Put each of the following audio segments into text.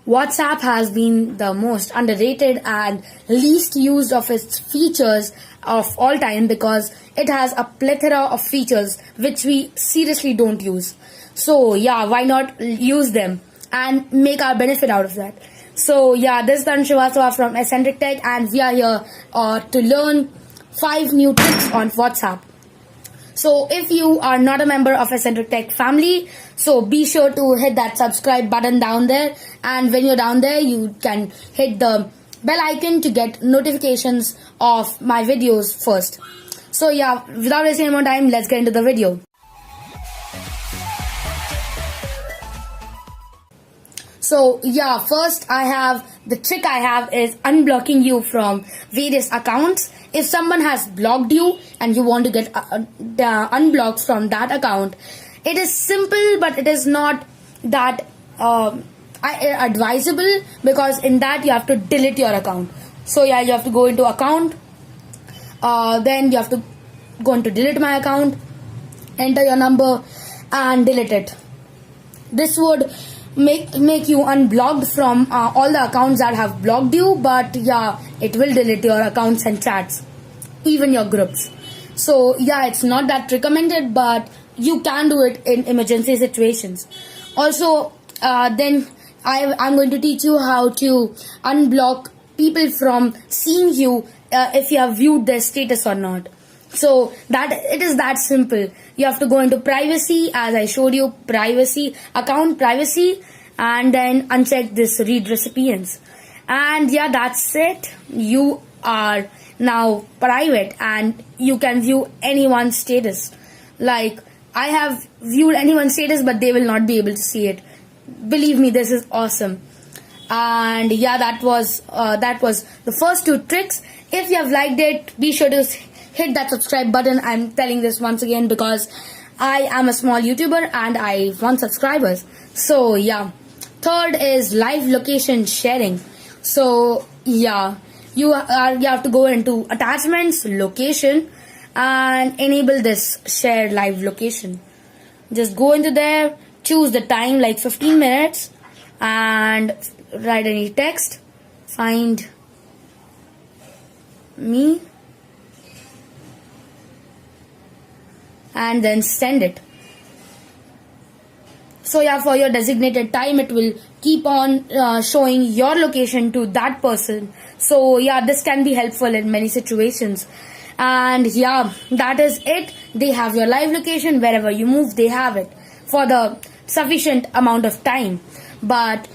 WhatsApp has been the most underrated and least used of its features of all time because it has a plethora of features which we seriously don't use. So yeah, why not use them and make our benefit out of that? So yeah, this is Tarun Srivastava from Eccentric Tech, and we are here to learn 5 new tricks on WhatsApp. So if you are not a member of Eccentric Tech family, so be sure to hit that subscribe button down there, and when you're down there you can hit the bell icon to get notifications of my videos first. So yeah, without wasting any more time, let's get into the video. So yeah, first the trick I have is unblocking you from various accounts. If someone has blocked you and you want to get unblocked from that account, it is simple, but it is not that advisable, because in that you have to delete your account. So yeah, you have to go into account, then you have to go into delete my account, enter your number and delete it. This would make you unblocked from all the accounts that have blocked you, but yeah, it will delete your accounts and chats, even your groups. So yeah, it's not that recommended, but you can do it in emergency situations. Also, then I'm going to teach you how to unblock people from seeing you if you have viewed their status or not. So that it is that simple. You have to go into privacy, as I showed you, privacy, account privacy, and then uncheck this read recipients. And yeah, that's it. You are now private and you can view anyone's status. Like, I have viewed anyone's status, but they will not be able to see it. Believe me, this is awesome. And yeah, that was the first 2 tricks. If you have liked it, be sure to hit that subscribe button. I'm telling this once again because I am a small YouTuber and I want subscribers. So yeah, third is live location sharing. So yeah, you have to go into attachments, location, and enable this share live location. Just go into there, choose the time like 15 minutes and write any text, find me, and then send it. So yeah, for your designated time, it will keep on showing your location to that person. So yeah, this can be helpful in many situations. And yeah, that is it. They have your live location. Wherever you move, they have it for the sufficient amount of time. But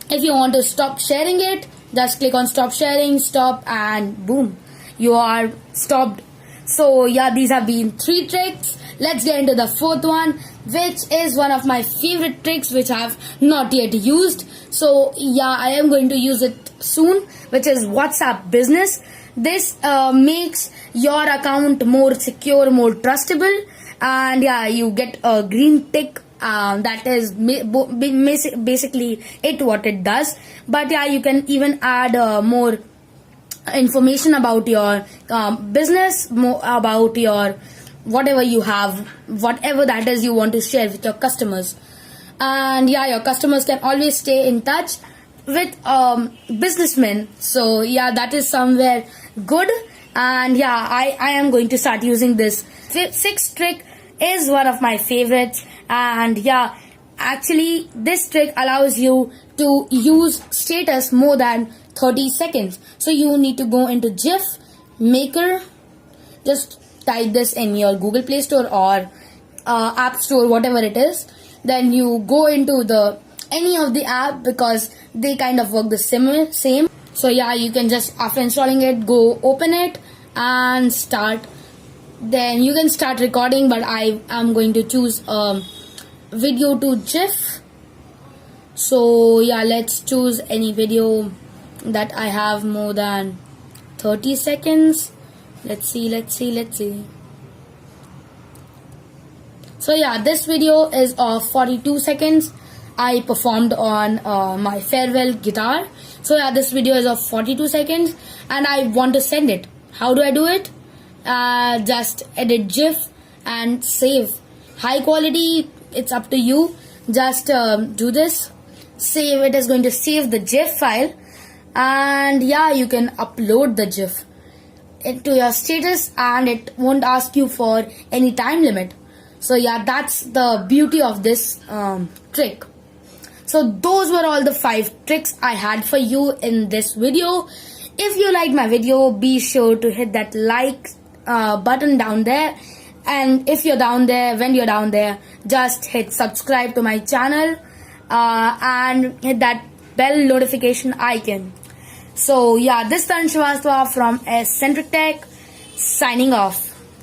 if you want to stop sharing it, just click on stop sharing, stop, and boom, you are stopped. So yeah, these have been 3 tricks. Let's get into the 4th one, which is one of my favorite tricks which I have not yet used. So yeah, I am going to use it soon, which is WhatsApp Business. This makes your account more secure, more trustable, and yeah, you get a green tick. That is basically what it does. But yeah, you can even add more information about your business, more about your whatever you have, whatever that is you want to share with your customers. And yeah, your customers can always stay in touch with businessmen. So yeah, that is somewhere good. And yeah, I am going to start using this. 6th trick is one of my favorites, and yeah, actually this trick allows you to use status more than 30 seconds. So you need to go into GIF Maker, just type this in your Google Play Store or App Store, whatever it is. Then you go into any of the app, because they kind of work the same. So yeah, you can just, after installing it, go open it and start. Then you can start recording, but I am going to choose video to GIF. So yeah, let's choose any video that I have more than 30 seconds. Let's see. So yeah, this video is of 42 seconds. I performed on my farewell guitar. So yeah, this video is of 42 seconds and I want to send it. How do I do it? Just edit GIF and save. High quality, it's up to you. Just do this, save, it is going to save the GIF file, and yeah, you can upload the GIF into your status and it won't ask you for any time limit. So yeah, that's the beauty of this trick. So those were all the 5 tricks I had for you in this video. If you liked my video, be sure to hit that like button down there. And if you're down there, when you're down there, just hit subscribe to my channel and hit that bell notification icon. So yeah, this is Taran Srivastava from Eccentric Tech, signing off.